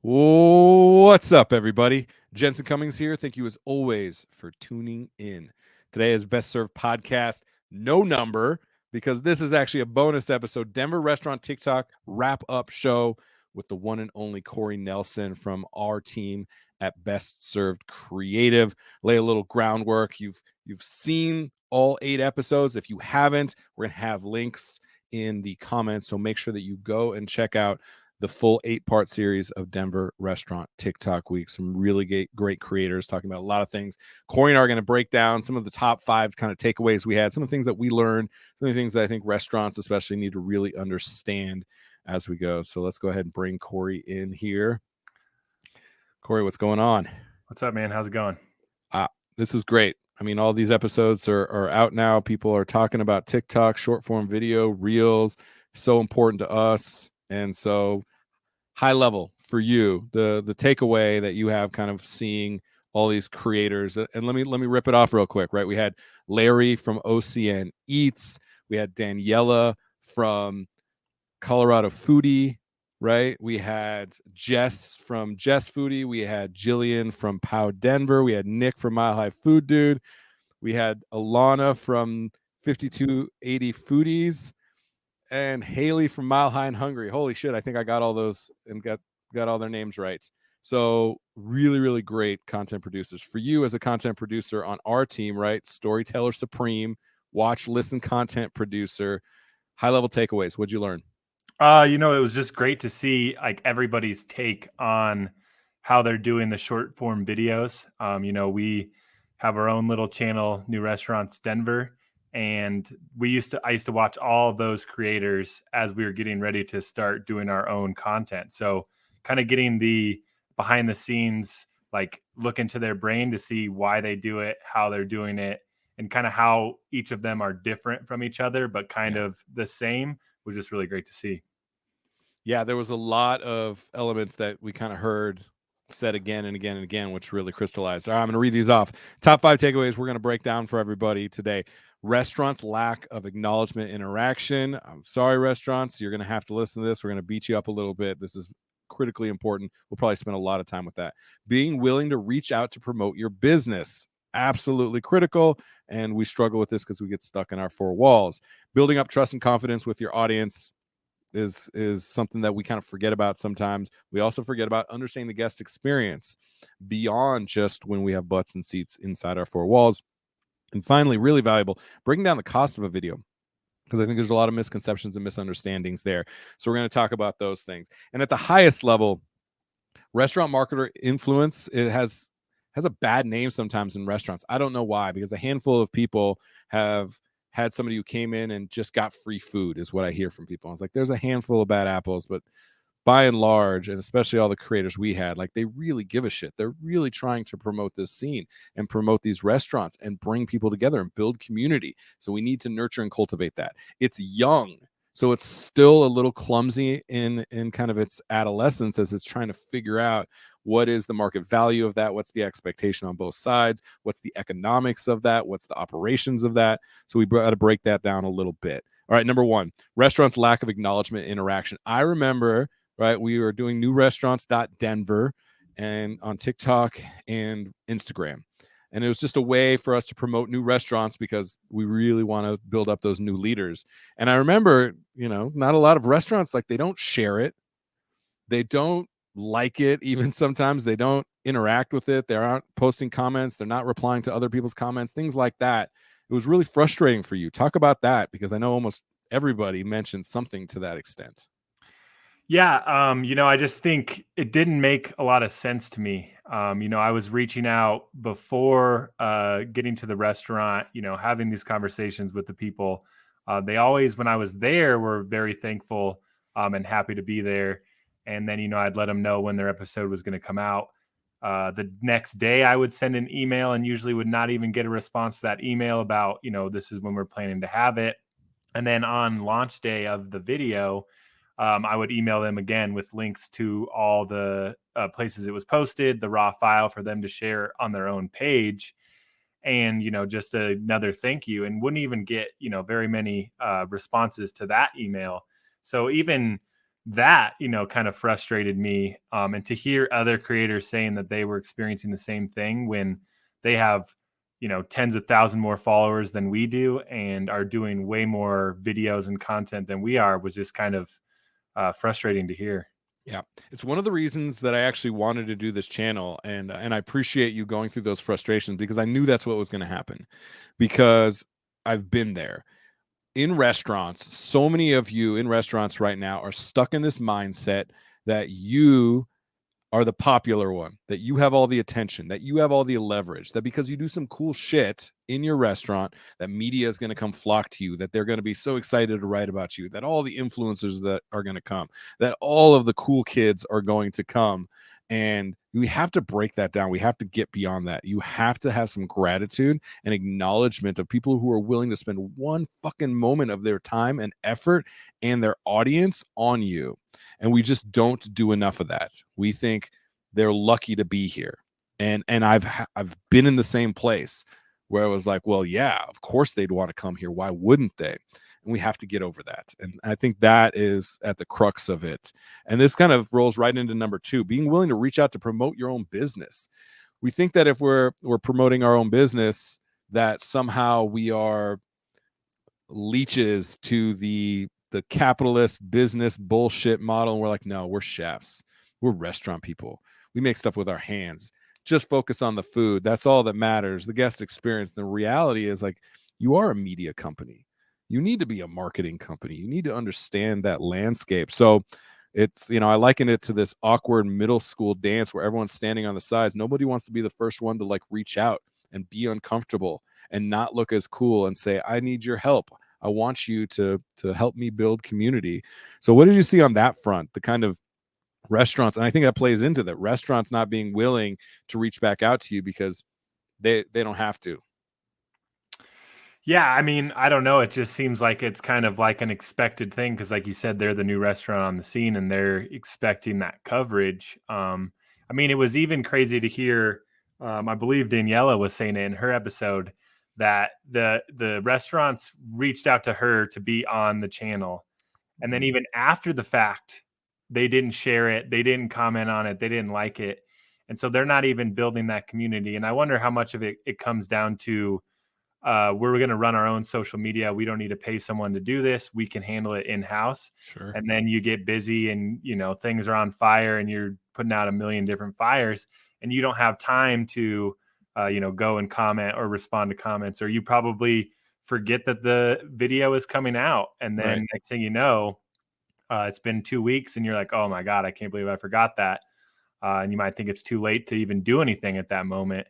What's up, everybody? Jensen Cummings here. Thank you, as always, for tuning in. Today is Best Served Podcast, no number, because this is actually a bonus episode, Denver Restaurant TikTok wrap-up show with the one and only Corey Nelson from our team at Best Served Creative. Lay a little groundwork. You've seen all 8 episodes. If you haven't, we're going to have links in the comments, so make sure that you go and check out the full 8-part series of Denver Restaurant TikTok Week. Some really great creators talking about a lot of things. Corey and I are going to break down some of the top 5 kind of takeaways we had, some of the things that we learned, some of the things that I think restaurants especially need to really understand as we go. So let's go ahead and bring Corey in here. Corey, what's going on? What's up, man? How's it going? This is great. I mean, all these episodes are out now. People are talking about TikTok, short form video, reels, so important to us. And so high level for you, the takeaway that you have kind of seeing all these creators. And let me rip it off real quick, right? We had Larry from OCN Eats. We had Daniela from Colorado Foodie, right? We had Jess from Jess Foodie. We had Jillian from Pow Denver. We had Nick from Mile High Food Dude. We had Alana from 5280 Foodies and Haley from Mile High and Hungry. Holy shit, I think I got all those and got all their names right. So really great content producers. For you as a content producer on our team, right? Storyteller Supreme, watch, listen, content producer. High level takeaways. What'd you learn? It was just great to see like everybody's take on how they're doing the short form videos. We have our own little channel, New Restaurants Denver, and I used to watch all of those creators as we were getting ready to start doing our own content. So kind of getting the behind the scenes, like look into their brain to see why they do it, how they're doing it, and kind of how each of them are different from each other, but kind of the same, was just really great to see. Yeah, there was a lot of elements that we kind of heard said again and again and again, which really crystallized. All right, I'm going to read these off. Top 5 takeaways we're going to break down for everybody today. Restaurants' lack of acknowledgement interaction. I'm sorry, restaurants, you're going to have to listen to this. We're going to beat you up a little bit. This is critically important. We'll probably spend a lot of time with that. Being willing to reach out to promote your business. Absolutely critical. And we struggle with this because we get stuck in our 4 walls. Building up trust and confidence with your audience is something that we kind of forget about sometimes. We also forget about understanding the guest experience beyond just when we have butts and seats inside our 4 walls. And finally, really valuable, breaking down the cost of a video, because I think there's a lot of misconceptions and misunderstandings there. So we're going to talk about those things. And at the highest level, restaurant marketer influence, it has a bad name sometimes in restaurants. I don't know why, because a handful of people have had somebody who came in and just got free food is what I hear from people. I was like, there's a handful of bad apples, but by and large, and especially all the creators we had, like they really give a shit. They're really trying to promote this scene and promote these restaurants and bring people together and build community. So we need to nurture and cultivate that. It's young, so it's still a little clumsy in kind of its adolescence as it's trying to figure out what is the market value of that, what's the expectation on both sides, what's the economics of that, what's the operations of that. So we got to break that down a little bit. All right, number 1, restaurants' lack of acknowledgement interaction. I remember, right, we were doing newrestaurants.denver and on TikTok and Instagram. And it was just a way for us to promote new restaurants because we really want to build up those new leaders. And I remember, not a lot of restaurants, like they don't share it. They don't like it. Even sometimes they don't interact with it. They aren't posting comments. They're not replying to other people's comments, things like that. It was really frustrating for you. Talk about that, because I know almost everybody mentioned something to that extent. Yeah, I just think it didn't make a lot of sense to me. I was reaching out before getting to the restaurant, having these conversations with the people. They always, when I was there, were very thankful and happy to be there. And then, I'd let them know when their episode was going to come out. The next day, I would send an email and usually would not even get a response to that email about, this is when we're planning to have it. And then on launch day of the video, I would email them again with links to all the places it was posted, the raw file for them to share on their own page, and just another thank you, and wouldn't even get very many responses to that email. So even that, kind of frustrated me. And to hear other creators saying that they were experiencing the same thing when they have, tens of thousands more followers than we do and are doing way more videos and content than we are was just kind of frustrating to hear. Yeah, it's one of the reasons that I actually wanted to do this channel, and I appreciate you going through those frustrations because I knew that's what was going to happen, because I've been there in restaurants. So many of you in restaurants right now are stuck in this mindset that you are the popular one, that you have all the attention, that you have all the leverage, that because you do some cool shit in your restaurant, that media is going to come flock to you, that they're going to be so excited to write about you, that all the influencers that are going to come, that all of the cool kids are going to come. And we have to break that down. We have to get beyond that. You have to have some gratitude and acknowledgement of people who are willing to spend one fucking moment of their time and effort and their audience on you. And we just don't do enough of that. We think they're lucky to be here. And I've been in the same place where it was like, well, yeah, of course they'd want to come here. Why wouldn't they? And we have to get over that. And I think that is at the crux of it. And this kind of rolls right into number 2, being willing to reach out to promote your own business. We think that if we're promoting our own business, that somehow we are leeches to the capitalist business bullshit model. And we're like, no, we're chefs. We're restaurant people. We make stuff with our hands. Just focus on the food. That's all that matters. The guest experience. The reality is, like, you are a media company. You need to be a marketing company. You need to understand that landscape. So it's, I liken it to this awkward middle school dance where everyone's standing on the sides. Nobody wants to be the first one to like reach out and be uncomfortable and not look as cool and say, I need your help. I want you to help me build community. So what did you see on that front? The kind of restaurants, and I think that plays into that, restaurants not being willing to reach back out to you because they don't have to. Yeah, I mean, I don't know. It just seems like it's kind of like an expected thing because, like you said, they're the new restaurant on the scene and they're expecting that coverage. I mean, it was even crazy to hear. I believe Daniela was saying it in her episode that the restaurants reached out to her to be on the channel, and then even after the fact, they didn't share it, they didn't comment on it, they didn't like it, and so they're not even building that community. And I wonder how much of it comes down to we're going to run our own social media. We don't need to pay someone to do this. We can handle it in house. Sure. And then you get busy and, things are on fire and you're putting out a million different fires and you don't have time to, go and comment or respond to comments, or you probably forget that the video is coming out. And then Right. next thing you know, it's been 2 weeks and you're like, oh my God, I can't believe I forgot that. And you might think it's too late to even do anything at that moment.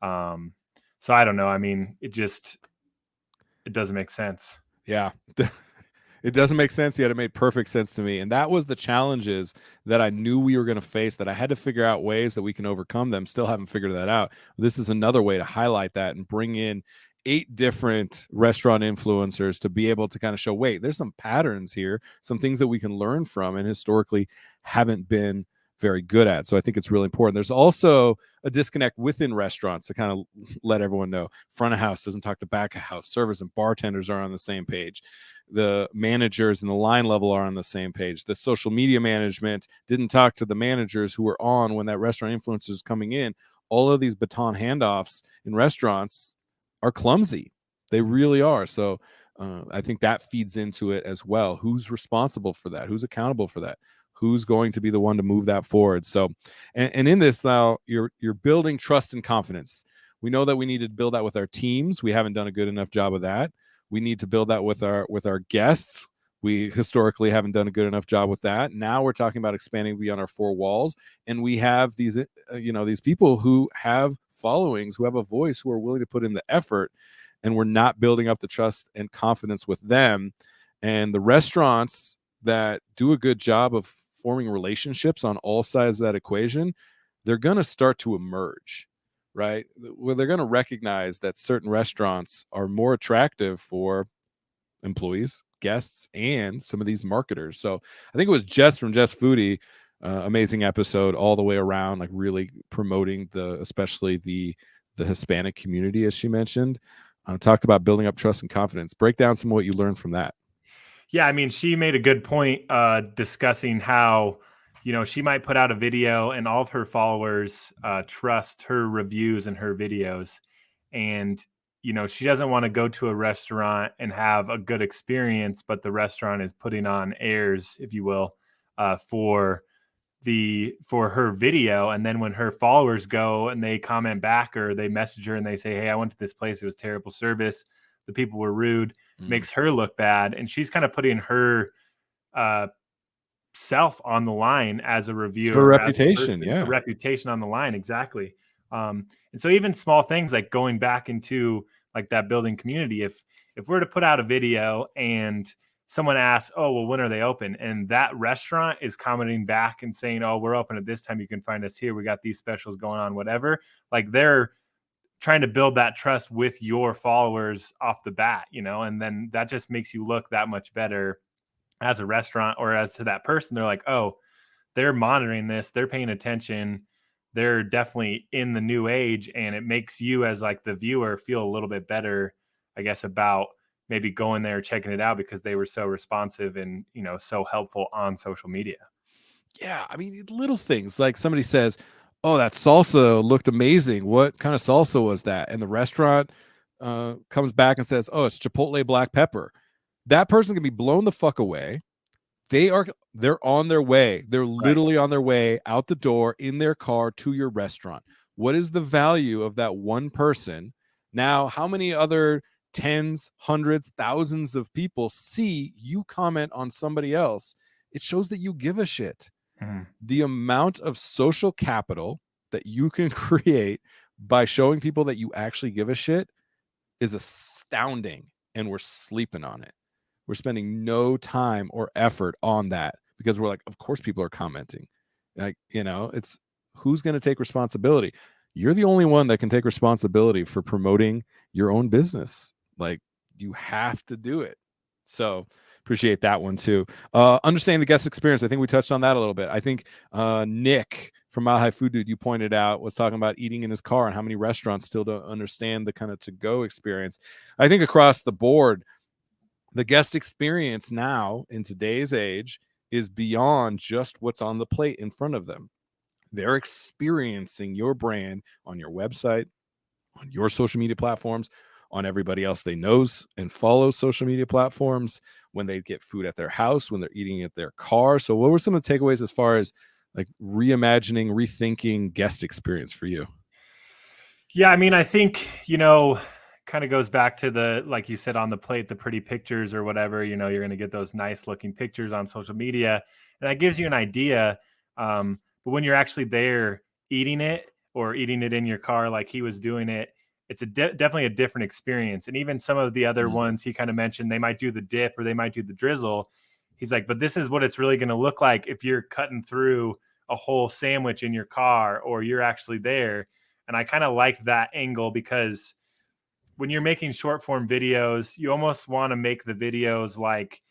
So I don't know. I mean, it doesn't make sense. Yeah. It doesn't make sense, yet it made perfect sense to me. And that was the challenges that I knew we were going to face, that I had to figure out ways that we can overcome them. Still haven't figured that out. This is another way to highlight that and bring in 8 different restaurant influencers to be able to kind of show, wait, there's some patterns here, some things that we can learn from and historically haven't been very good at. So I think it's really important. There's also a disconnect within restaurants to kind of let everyone know. Front of house doesn't talk to back of house. Servers and bartenders are on the same page. The managers and the line level are on the same page. The social media management didn't talk to the managers who were on when that restaurant influencer is coming in. All of these baton handoffs in restaurants are clumsy. They really are. So I think that feeds into it as well. Who's responsible for that? Who's accountable for that? Who's going to be the one to move that forward? So, and in this now, you're building trust and confidence. We know that we need to build that with our teams. We haven't done a good enough job of that. We need to build that with our guests. We historically haven't done a good enough job with that. Now we're talking about expanding beyond our 4 walls, and we have these these people who have followings, who have a voice, who are willing to put in the effort, and we're not building up the trust and confidence with them. And the restaurants that do a good job of forming relationships on all sides of that equation, they're going to start to emerge, right? Well, they're going to recognize that certain restaurants are more attractive for employees, guests, and some of these marketers. So I think it was Jess from Jess Foodie, amazing episode all the way around, like really promoting especially the Hispanic community, as she mentioned. Talked about building up trust and confidence. Break down some of what you learned from that. Yeah, I mean, she made a good point discussing how, she might put out a video and all of her followers trust her reviews and her videos. And, she doesn't want to go to a restaurant and have a good experience, but the restaurant is putting on airs, if you will, for her video. And then when her followers go and they comment back or they message her and they say, hey, I went to this place, it was terrible service, the people were rude, Mm. makes her look bad, and she's kind of putting her uh self on the line as a It's her reviewer, as a reputation. person, a Yeah. reputation on the line. Exactly. And so even small things like going back into like that building community, if we're to put out a video and someone asks, oh, well, when are they open? And that restaurant is commenting back and saying, oh, we're open at this time. You can find us here. We got these specials going on, whatever. Like they're trying to build that trust with your followers off the bat, and then that just makes you look that much better as a restaurant or as to that person. They're like, oh, they're monitoring this, they're paying attention, they're definitely in the new age, and it makes you as like the viewer feel a little bit better, I guess, about maybe going there, checking it out because they were so responsive and, so helpful on social media. Yeah, I mean, little things like somebody says, "Oh, that salsa looked amazing. What kind of salsa was that?" And the restaurant comes back and says, "Oh, it's Chipotle black pepper." That person can be blown the fuck away. They're on their way. They're Right. literally on their way out the door in their car to your restaurant. What is the value of that one person? Now, how many other tens, hundreds, thousands of people see you comment on somebody else? It shows that you give a shit. Mhm. The amount of social capital that you can create by showing people that you actually give a shit is astounding, and we're sleeping on it. We're spending no time or effort on that because we're like, of course people are commenting. Like, it's who's going to take responsibility? You're the only one that can take responsibility for promoting your own business. Like, you have to do it. So appreciate that one too. Understanding the guest experience. I think we touched on that a little bit. I think Nick from Mile High Food Dude, you pointed out, was talking about eating in his car and how many restaurants still don't understand the kind of to-go experience. I think across the board, the guest experience now in today's age is beyond just what's on the plate in front of them. They're experiencing your brand on your website, on your social media platforms, on everybody else they knows and follows social media platforms, when they get food at their house, when they're eating at their car. So what were some of the takeaways as far as like reimagining, rethinking guest experience for you? Yeah, I mean, I think, kind of goes back to the, like you said, on the plate, the pretty pictures or whatever, you're going to get those nice looking pictures on social media. And that gives you an idea. But when you're actually there eating it or eating it in your car, like he was doing it, it's definitely a different experience. And even some of the other Mm. ones he kind of mentioned, they might do the dip or they might do the drizzle. He's like, but this is what it's really going to look like if you're cutting through a whole sandwich in your car or you're actually there. And I kind of like that angle because when you're making short form videos, you almost want to make the videos like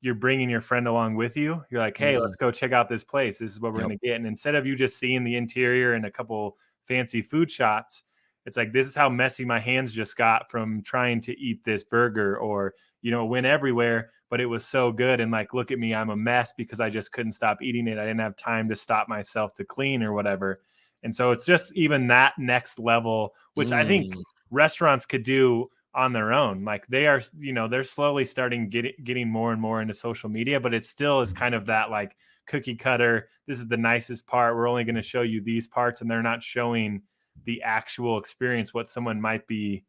you're bringing your friend along with you. You're like, hey, Mm. let's go check out this place. This is what we're Yep. going to get. And instead of you just seeing the interior and a couple fancy food shots, it's like, this is how messy my hands just got from trying to eat this burger, or, it went everywhere, but it was so good. And like, look at me, I'm a mess because I just couldn't stop eating it. I didn't have time to stop myself to clean or whatever. And so it's just even that next level, which I think Mm. restaurants could do on their own. Like they are, they're slowly starting getting more and more into social media, but it still is kind of that like cookie cutter. This is the nicest part. We're only going to show you these parts, and they're not showing the actual experience, what someone might be,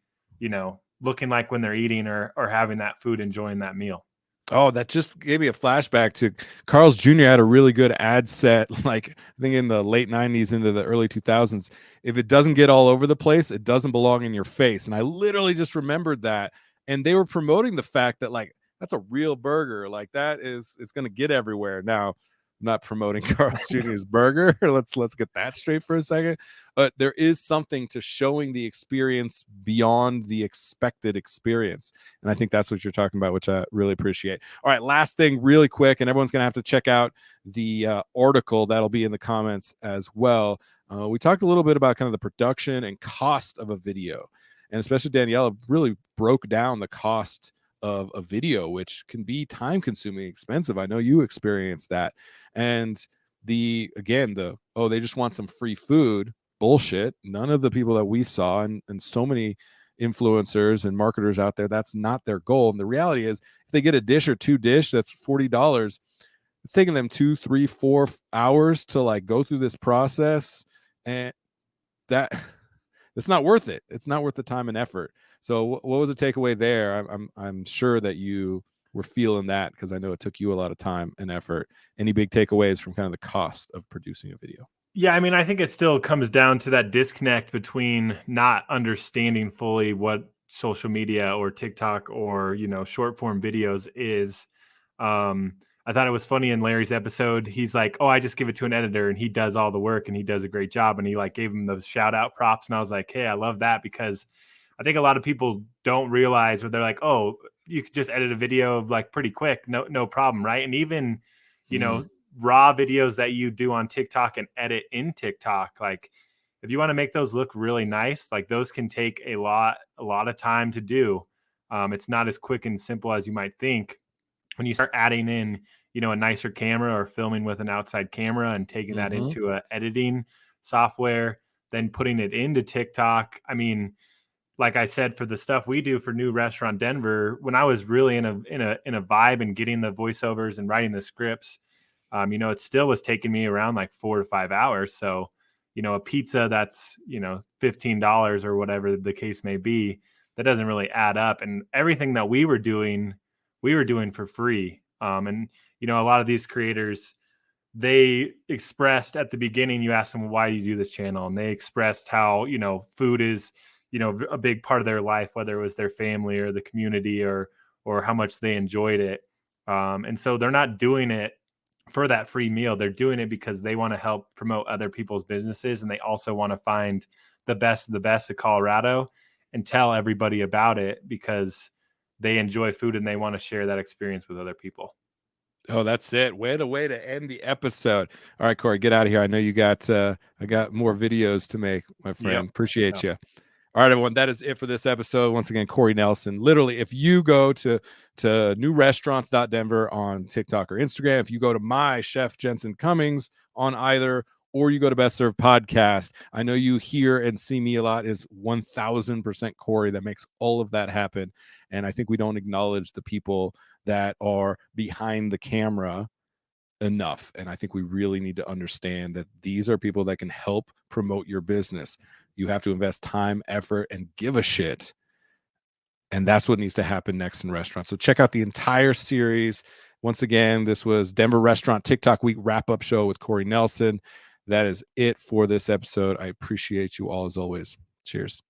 looking like when they're eating or having that food, enjoying that meal. Oh, that just gave me a flashback to Carl's Jr. had a really good ad set, like I think in the late 90s into the early 2000s. If it doesn't get all over the place, it doesn't belong in your face. And I literally just remembered that. And they were promoting the fact that like that's a real burger. Like it's gonna get everywhere. Now, I'm not promoting Carl's Jr.'s burger. Let's get that straight for a second. But there is something to showing the experience beyond the expected experience. And I think that's what you're talking about, which I really appreciate. All right, last thing really quick, and everyone's going to have to check out the article that'll be in the comments as well. We talked a little bit about kind of the production and cost of a video, and especially Daniela really broke down the cost of a video, which can be time consuming, expensive. I know you experienced that. And they just want some free food. Bullshit. None of the people that we saw, and so many influencers and marketers out there, that's not their goal. And the reality is, if they get a dish or two dish, that's $40. It's taking them 2, 3, 4 hours to like go through this process, and that it's not worth it. It's not worth the time and effort. So what was the takeaway there? I'm sure that you were feeling that, because I know it took you a lot of time and effort. Any big takeaways from kind of the cost of producing a video? Yeah, I mean, I think it still comes down to that disconnect between not understanding fully what social media or TikTok or, short form videos is. I thought it was funny in Larry's episode. He's like, "Oh, I just give it to an editor and he does all the work and he does a great job." And he like gave him those shout out props. And I was like, "Hey, I love that," because I think a lot of people don't realize, or they're like, "Oh, you could just edit a video like pretty quick. No problem." Right. And even, you know, raw videos that you do on TikTok and edit in TikTok, like if you want to make those look really nice, like those can take a lot of time to do. It's not as quick and simple as you might think. When you start adding in, a nicer camera or filming with an outside camera and taking that into a editing software, then putting it into TikTok. I mean, like I said, for the stuff we do for New Restaurant Denver, when I was really in a vibe and getting the voiceovers and writing the scripts, it still was taking me around like 4 to 5 hours. So, a pizza that's, $15 or whatever the case may be, that doesn't really add up. And everything that we were doing for free. And, a lot of these creators, they expressed at the beginning, you asked them, why do you do this channel? And they expressed how, food is, a big part of their life, whether it was their family or the community or how much they enjoyed it. And so they're not doing it for that free meal. They're doing it because they want to help promote other people's businesses. And they also want to find the best of the best of Colorado and tell everybody about it, because they enjoy food and they want to share that experience with other people. Oh, that's it. Way to end the episode. All right, Corey, get out of here. I know you got I got more videos to make, my friend. Yep. Appreciate you. All right, everyone. That is it for this episode. Once again, Corey Nelson. Literally, if you go to newrestaurants.denver on TikTok or Instagram, if you go to my Chef Jensen Cummings on either, or you go to Best Served Podcast, I know you hear and see me a lot, is 1000% Corey that makes all of that happen. And I think we don't acknowledge the people that are behind the camera enough. And I think we really need to understand that these are people that can help promote your business. You have to invest time, effort, and give a shit. And that's what needs to happen next in restaurants. So check out the entire series. Once again, this was Denver Restaurant TikTok Week wrap-up show with Corey Nelson. That is it for this episode. I appreciate you all as always. Cheers.